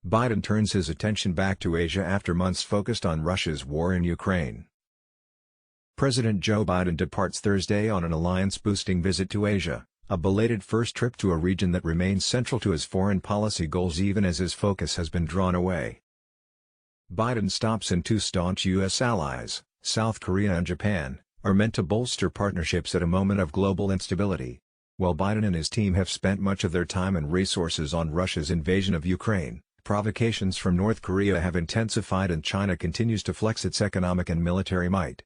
Biden turns his attention back to Asia after months focused on Russia's war in Ukraine. President Joe Biden departs Thursday on an alliance-boosting visit to Asia, a belated first trip to a region that remains central to his foreign policy goals even as his focus has been drawn away. Biden stops in two staunch U.S. allies, South Korea and Japan, are meant to bolster partnerships at a moment of global instability. While Biden and his team have spent much of their time and resources on Russia's invasion of Ukraine, provocations from North Korea have intensified and China continues to flex its economic and military might.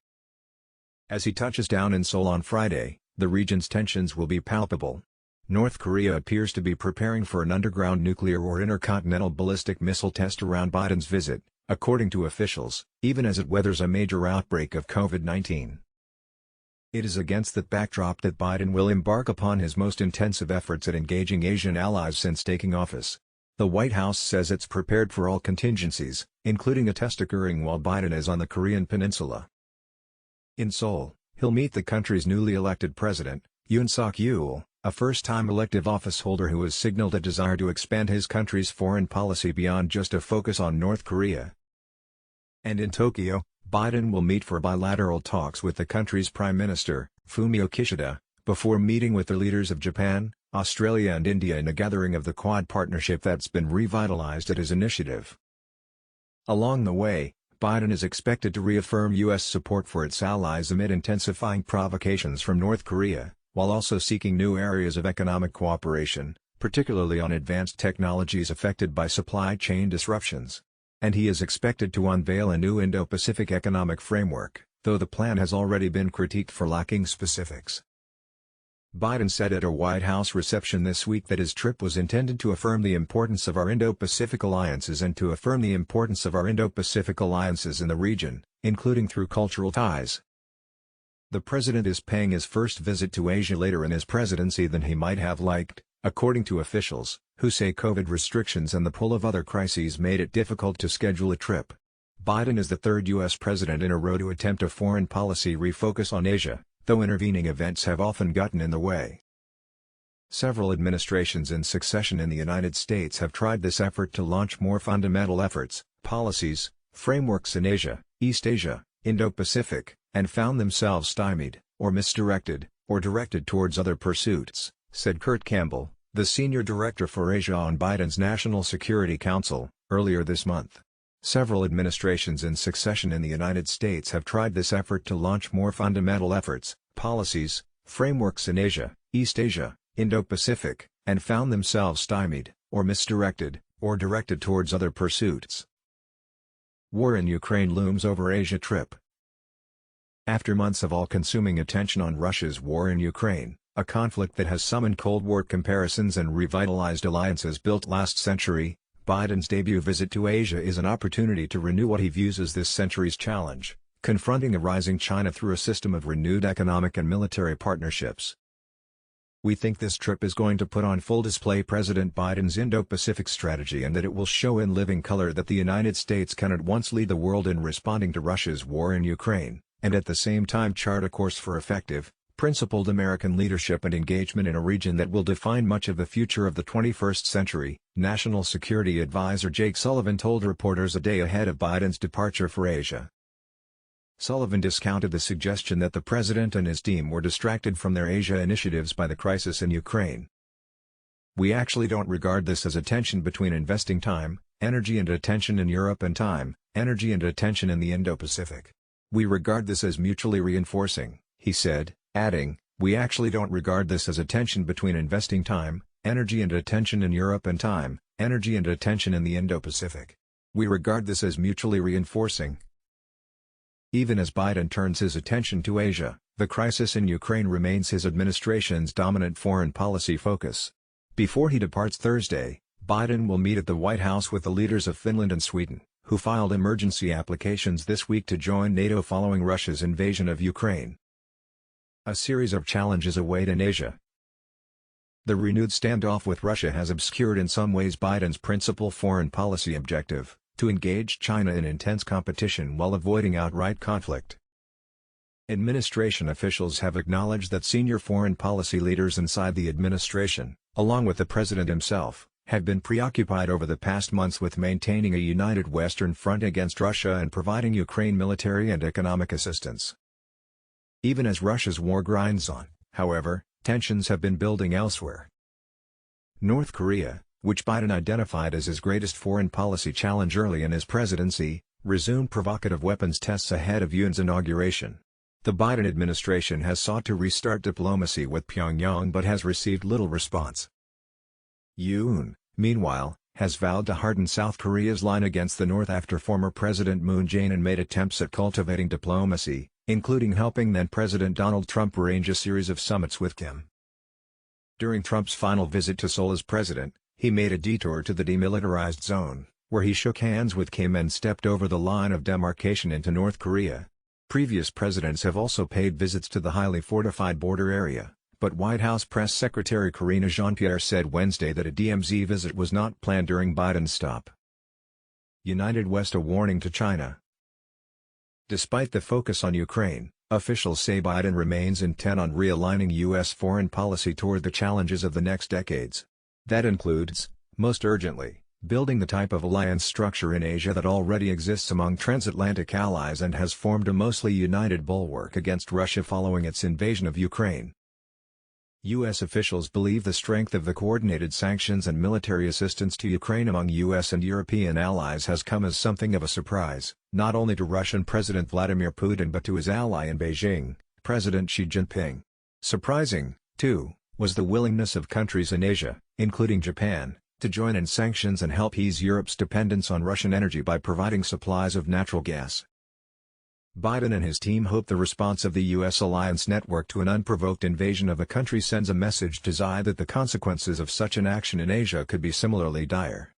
As he touches down in Seoul on Friday, the region's tensions will be palpable. North Korea appears to be preparing for an underground nuclear or intercontinental ballistic missile test around Biden's visit, according to officials, even as it weathers a major outbreak of COVID-19. It is against that backdrop that Biden will embark upon his most intensive efforts at engaging Asian allies since taking office. The White House says it's prepared for all contingencies, including a test occurring while Biden is on the Korean peninsula. In Seoul, he'll meet the country's newly elected president, Yoon Suk-yeol, a first-time elective officeholder who has signaled a desire to expand his country's foreign policy beyond just a focus on North Korea. And in Tokyo, Biden will meet for bilateral talks with the country's Prime Minister, Fumio Kishida, before meeting with the leaders of Japan, Australia and India in a gathering of the Quad partnership that's been revitalized at his initiative. Along the way, Biden is expected to reaffirm U.S. support for its allies amid intensifying provocations from North Korea, while also seeking new areas of economic cooperation, particularly on advanced technologies affected by supply chain disruptions. And he is expected to unveil a new Indo-Pacific economic framework, though the plan has already been critiqued for lacking specifics. Biden said at a White House reception this week that his trip was intended to affirm the importance of our Indo-Pacific alliances and to affirm the importance of our Indo-Pacific alliances in the region, including through cultural ties. The president is paying his first visit to Asia later in his presidency than he might have liked, according to officials, who say COVID restrictions and the pull of other crises made it difficult to schedule a trip. Biden is the third U.S. president in a row to attempt a foreign policy refocus on Asia, though intervening events have often gotten in the way. Several administrations in succession in the United States have tried this effort to launch more fundamental efforts, policies, frameworks in Asia, East Asia, Indo-Pacific, and found themselves stymied, or misdirected, or directed towards other pursuits, said Kurt Campbell, the senior director for Asia on Biden's National Security Council, earlier this month. Several administrations in succession in the United States have tried this effort to launch more fundamental efforts, policies, frameworks in Asia, East Asia, Indo-Pacific, and found themselves stymied, or misdirected, or directed towards other pursuits. War in Ukraine looms over Asia trip. After months of all-consuming attention on Russia's war in Ukraine, a conflict that has summoned Cold War comparisons and revitalized alliances built last century, Biden's debut visit to Asia is an opportunity to renew what he views as this century's challenge, confronting a rising China through a system of renewed economic and military partnerships. We think this trip is going to put on full display President Biden's Indo-Pacific strategy and that it will show in living color that the United States can at once lead the world in responding to Russia's war in Ukraine, and at the same time chart a course for effective, principled American leadership and engagement in a region that will define much of the future of the 21st century, National Security Advisor Jake Sullivan told reporters a day ahead of Biden's departure for Asia. Sullivan discounted the suggestion that the president and his team were distracted from their Asia initiatives by the crisis in Ukraine. "We actually don't regard this as a tension between investing time, energy and attention in Europe and time, energy and attention in the Indo-Pacific. We regard this as mutually reinforcing," he said, adding, "We actually don't regard this as a tension between investing time, energy and attention in Europe and time, energy and attention in the Indo-Pacific. We regard this as mutually reinforcing." Even as Biden turns his attention to Asia, the crisis in Ukraine remains his administration's dominant foreign policy focus. Before he departs Thursday, Biden will meet at the White House with the leaders of Finland and Sweden, who filed emergency applications this week to join NATO following Russia's invasion of Ukraine. A series of challenges await in Asia. The renewed standoff with Russia has obscured in some ways Biden's principal foreign policy objective, to engage China in intense competition while avoiding outright conflict. Administration officials have acknowledged that senior foreign policy leaders inside the administration, along with the president himself, had been preoccupied over the past months with maintaining a united Western front against Russia and providing Ukraine military and economic assistance. Even as Russia's war grinds on, however, tensions have been building elsewhere. North Korea, which Biden identified as his greatest foreign policy challenge early in his presidency, resumed provocative weapons tests ahead of Yoon's inauguration. The Biden administration has sought to restart diplomacy with Pyongyang but has received little response. Yoon, meanwhile, has vowed to harden South Korea's line against the North after former President Moon Jae-in made attempts at cultivating diplomacy, including helping then-President Donald Trump arrange a series of summits with Kim. During Trump's final visit to Seoul as president, he made a detour to the demilitarized zone, where he shook hands with Kim and stepped over the line of demarcation into North Korea. Previous presidents have also paid visits to the highly fortified border area, but White House Press Secretary Karine Jean-Pierre said Wednesday that a DMZ visit was not planned during Biden's stop. United West a warning to China. Despite the focus on Ukraine, officials say Biden remains intent on realigning U.S. foreign policy toward the challenges of the next decades. That includes, most urgently, building the type of alliance structure in Asia that already exists among transatlantic allies and has formed a mostly united bulwark against Russia following its invasion of Ukraine. U.S. officials believe the strength of the coordinated sanctions and military assistance to Ukraine among U.S. and European allies has come as something of a surprise, not only to Russian President Vladimir Putin but to his ally in Beijing, President Xi Jinping. Surprising, too, was the willingness of countries in Asia, including Japan, to join in sanctions and help ease Europe's dependence on Russian energy by providing supplies of natural gas. Biden and his team hope the response of the U.S. alliance network to an unprovoked invasion of the country sends a message to Xi that the consequences of such an action in Asia could be similarly dire.